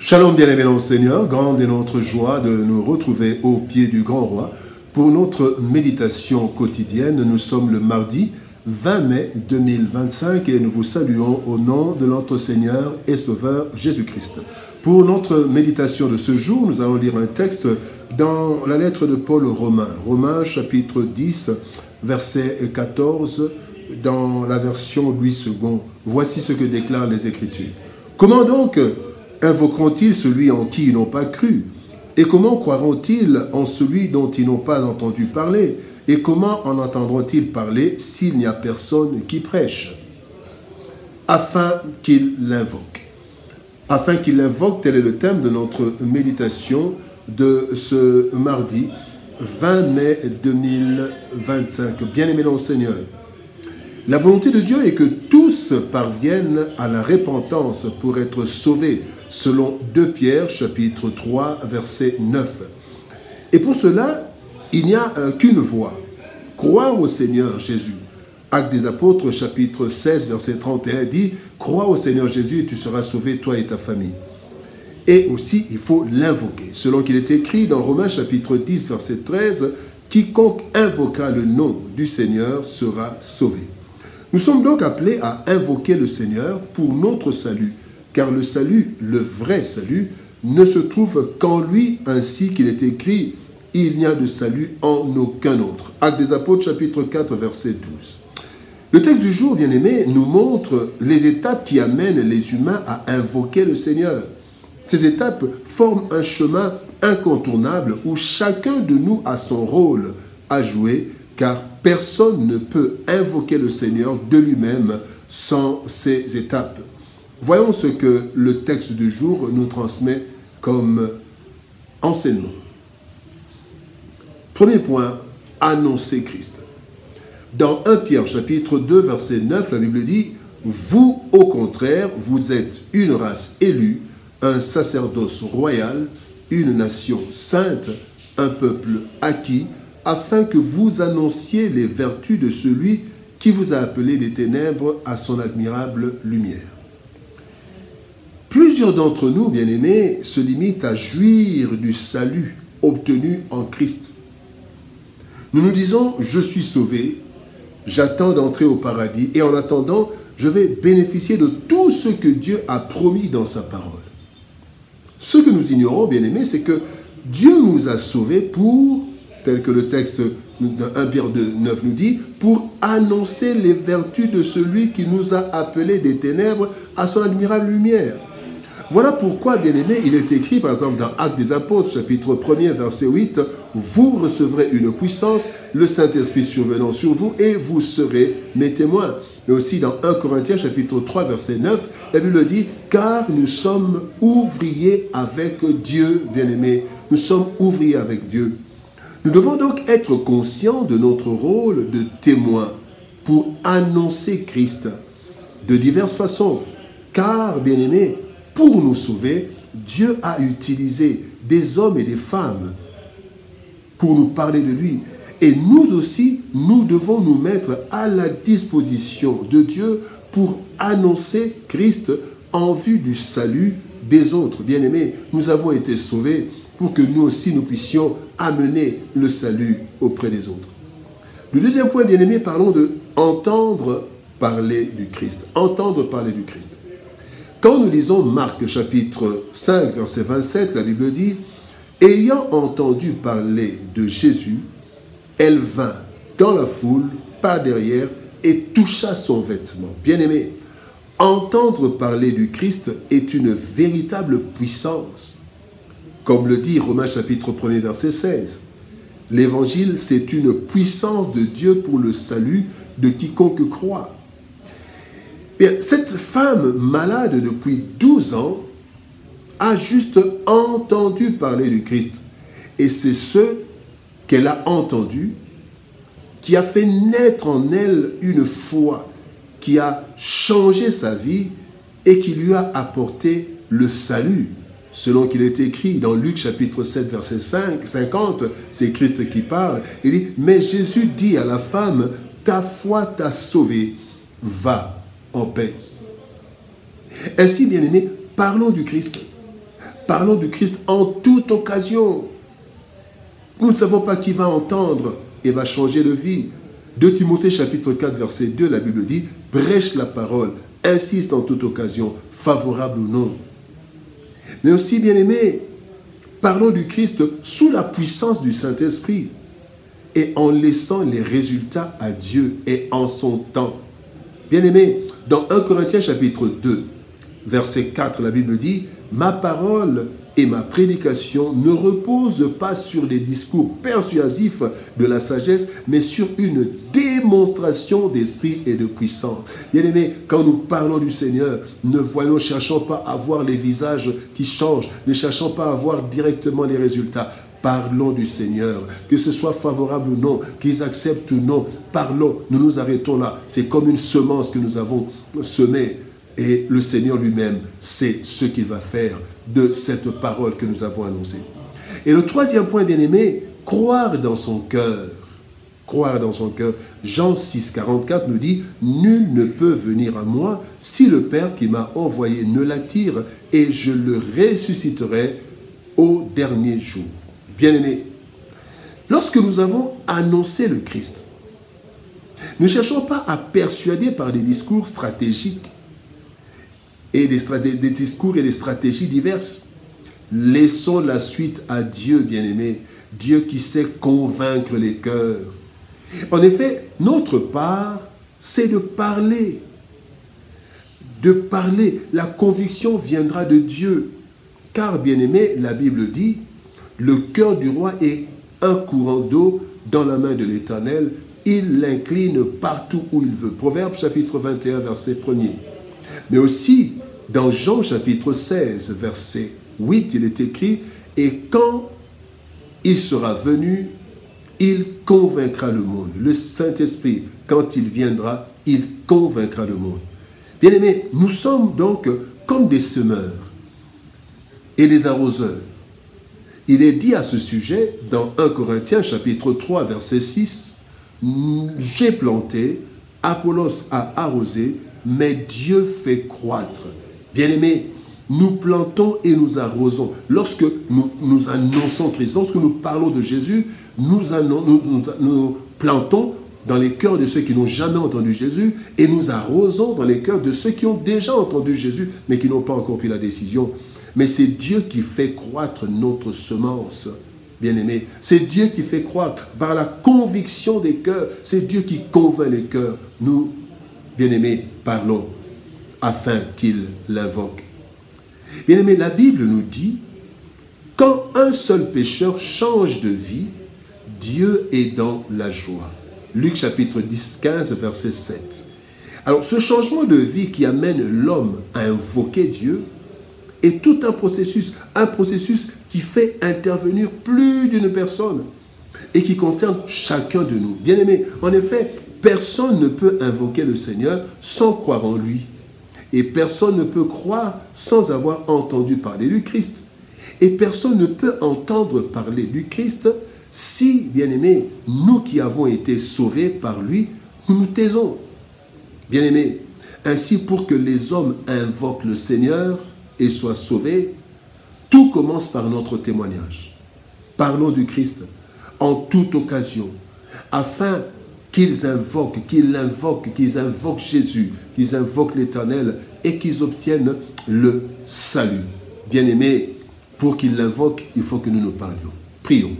Shalom bien-aimés dans le Seigneur, grande est notre joie de nous retrouver au pied du grand roi pour notre méditation quotidienne. Nous sommes le mardi 20 mai 2025 et nous vous saluons au nom de notre Seigneur et Sauveur Jésus-Christ. Pour notre méditation de ce jour, nous allons lire un texte dans la lettre de Paul aux Romains. Romains chapitre 10, verset 14, dans la version Louis II. Voici ce que déclarent les Écritures. Comment donc invoqueront-ils celui en qui ils n'ont pas cru? Et comment croiront-ils en celui dont ils n'ont pas entendu parler? Et comment en entendront-ils parler s'il n'y a personne qui prêche? Afin qu'ils l'invoquent. Afin qu'ils l'invoquent, tel est le thème de notre méditation de ce mardi 20 mai 2025. Bien-aimés dans le Seigneur, la volonté de Dieu est que tous parviennent à la repentance pour être sauvés, selon 2 Pierre, chapitre 3, verset 9. Et pour cela, il n'y a qu'une voie, croire au Seigneur Jésus. Actes des Apôtres, chapitre 16, verset 31 dit « Crois au Seigneur Jésus et tu seras sauvé, toi et ta famille ». Et aussi, il faut l'invoquer. Selon qu'il est écrit dans Romains, chapitre 10, verset 13, « Quiconque invoquera le nom du Seigneur sera sauvé ». Nous sommes donc appelés à invoquer le Seigneur pour notre salut, car le salut, le vrai salut, ne se trouve qu'en lui, ainsi qu'il est écrit « Il n'y a de salut en aucun autre ». Actes des Apôtres, chapitre 4, verset 12. Le texte du jour, bien-aimé, nous montre les étapes qui amènent les humains à invoquer le Seigneur. Ces étapes forment un chemin incontournable où chacun de nous a son rôle à jouer, car personne ne peut invoquer le Seigneur de lui-même sans ces étapes. Voyons ce que le texte du jour nous transmet comme enseignement. Premier point, annoncer Christ. Dans 1 Pierre chapitre 2 verset 9, la Bible dit « Vous, au contraire, vous êtes une race élue, un sacerdoce royal, une nation sainte, un peuple acquis, afin que vous annonciez les vertus de celui qui vous a appelé des ténèbres à son admirable lumière. » Plusieurs d'entre nous, bien-aimés, se limitent à jouir du salut obtenu en Christ. Nous nous disons « Je suis sauvé, j'attends d'entrer au paradis et en attendant, je vais bénéficier de tout ce que Dieu a promis dans sa parole. » Ce que nous ignorons, bien-aimés, c'est que Dieu nous a sauvés pour, tel que le texte de 1 Pierre 2, 9 nous dit, pour annoncer les vertus de celui qui nous a appelés des ténèbres à son admirable lumière. Voilà pourquoi, bien-aimés, il est écrit, par exemple, dans Actes des Apôtres, chapitre 1er, verset 8, « Vous recevrez une puissance, le Saint-Esprit survenant sur vous, et vous serez mes témoins. » Et aussi dans 1 Corinthiens, chapitre 3, verset 9, la Bible dit, « Car nous sommes ouvriers avec Dieu, bien-aimés. » Nous sommes ouvriers avec Dieu. Nous devons donc être conscients de notre rôle de témoin pour annoncer Christ de diverses façons. Car, bien-aimés, pour nous sauver, Dieu a utilisé des hommes et des femmes pour nous parler de lui. Et nous aussi, nous devons nous mettre à la disposition de Dieu pour annoncer Christ en vue du salut des autres. Bien-aimés, nous avons été sauvés pour que nous aussi nous puissions amener le salut auprès des autres. Le deuxième point, bien-aimés, parlons de entendre parler du Christ. Entendre parler du Christ. Quand nous lisons Marc chapitre 5, verset 27, la Bible dit « Ayant entendu parler de Jésus, elle vint dans la foule, par derrière, et toucha son vêtement. » Bien-aimé, entendre parler du Christ est une véritable puissance. Comme le dit Romains chapitre 1er, verset 16. L'évangile, c'est une puissance de Dieu pour le salut de quiconque croit. Bien, cette femme malade depuis 12 ans a juste entendu parler du Christ. Et c'est ce qu'elle a entendu qui a fait naître en elle une foi qui a changé sa vie et qui lui a apporté le salut. Selon qu'il est écrit dans Luc chapitre 7 verset 50, c'est Christ qui parle. Il dit, mais Jésus dit à la femme, ta foi t'a sauvée, va en paix. Ainsi, bien-aimés, parlons du Christ. Parlons du Christ en toute occasion. Nous ne savons pas qui va entendre et va changer de vie. 2 Timothée chapitre 4 verset 2, la Bible dit, prêche la parole, insiste en toute occasion, favorable ou non. Mais aussi, bien-aimés, parlons du Christ sous la puissance du Saint-Esprit et en laissant les résultats à Dieu et en son temps. Bien-aimés, dans 1 Corinthiens chapitre 2, verset 4, la Bible dit, « Ma parole et ma prédication ne reposent pas sur des discours persuasifs de la sagesse, mais sur une démonstration d'esprit et de puissance. » Bien-aimés, quand nous parlons du Seigneur, ne cherchons pas à voir les visages qui changent, ne cherchons pas à voir directement les résultats. Parlons du Seigneur, que ce soit favorable ou non, qu'ils acceptent ou non, parlons, nous nous arrêtons là. C'est comme une semence que nous avons semée et le Seigneur lui-même sait ce qu'il va faire de cette parole que nous avons annoncée. Et le troisième point, bien-aimé, croire dans son cœur. Croire dans son cœur. Jean 6, 44 nous dit, « Nul ne peut venir à moi si le Père qui m'a envoyé ne l'attire, et je le ressusciterai au dernier jour. » Bien-aimés, lorsque nous avons annoncé le Christ, ne cherchons pas à persuader par des discours stratégiques et des discours et des stratégies diverses. Laissons la suite à Dieu, bien-aimés, Dieu qui sait convaincre les cœurs. En effet, notre part, c'est de parler. De parler. La conviction viendra de Dieu. Car, bien-aimés, la Bible dit, le cœur du roi est un courant d'eau dans la main de l'Éternel. Il l'incline partout où il veut. Proverbe chapitre 21, verset 1er. Mais aussi, dans Jean chapitre 16, verset 8, il est écrit, « Et quand il sera venu, il convaincra le monde. » Le Saint-Esprit, quand il viendra, il convaincra le monde. Bien-aimés, nous sommes donc comme des semeurs et des arroseurs. Il est dit à ce sujet, dans 1 Corinthiens chapitre 3, verset 6, « J'ai planté, Apollos a arrosé, mais Dieu fait croître. » Bien-aimés, nous plantons et nous arrosons. Lorsque nous annonçons Christ, lorsque nous parlons de Jésus, nous plantons dans les cœurs de ceux qui n'ont jamais entendu Jésus et nous arrosons dans les cœurs de ceux qui ont déjà entendu Jésus, mais qui n'ont pas encore pris la décision. Mais c'est Dieu qui fait croître notre semence, bien-aimés. C'est Dieu qui fait croître par la conviction des cœurs. C'est Dieu qui convainc les cœurs. Nous, bien-aimés, parlons afin qu'il l'invoque. Bien-aimés, la Bible nous dit, quand un seul pécheur change de vie, Dieu est dans la joie. Luc chapitre 10, 15, verset 7. Alors, ce changement de vie qui amène l'homme à invoquer Dieu est tout un processus qui fait intervenir plus d'une personne et qui concerne chacun de nous. Bien-aimés, en effet, personne ne peut invoquer le Seigneur sans croire en lui. Et personne ne peut croire sans avoir entendu parler du Christ. Et personne ne peut entendre parler du Christ si, bien-aimés, nous qui avons été sauvés par lui, nous nous taisons. Bien-aimés, ainsi pour que les hommes invoquent le Seigneur et soient sauvés, tout commence par notre témoignage. Parlons du Christ en toute occasion, afin qu'ils invoquent Jésus, qu'ils invoquent l'Éternel et qu'ils obtiennent le salut. Bien-aimés, pour qu'ils l'invoquent, il faut que nous nous parlions. Prions.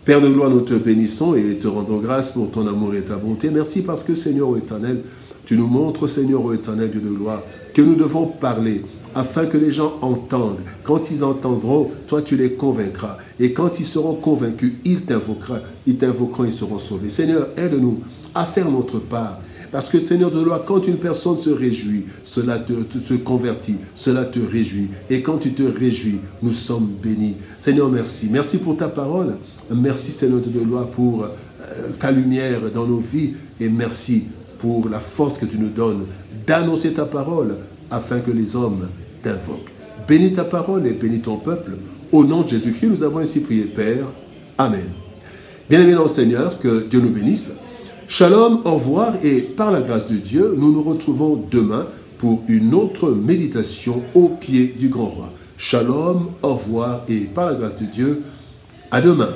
Père de gloire, nous te bénissons et te rendons grâce pour ton amour et ta bonté. Merci parce que, Seigneur éternel, tu nous montres, Seigneur éternel, Dieu de gloire, que nous devons parler afin que les gens entendent. Quand ils entendront, toi tu les convaincras. Et quand ils seront convaincus, ils t'invoqueront, ils seront sauvés. Seigneur, aide-nous à faire notre part. Parce que, Seigneur de gloire, quand une personne se réjouit, cela te convertit, cela te réjouit. Et quand tu te réjouis, nous sommes bénis. Seigneur, merci. Merci pour ta parole. Merci, Seigneur de gloire, pour ta lumière dans nos vies. Et merci pour la force que tu nous donnes d'annoncer ta parole afin que les hommes t'invoquent. Bénis ta parole et bénis ton peuple. Au nom de Jésus-Christ, nous avons ainsi prié, Père. Amen. Bien-aimés dans le Seigneur, que Dieu nous bénisse. Shalom, au revoir et par la grâce de Dieu, nous nous retrouvons demain pour une autre méditation au pied du grand roi. Shalom, au revoir et par la grâce de Dieu, à demain.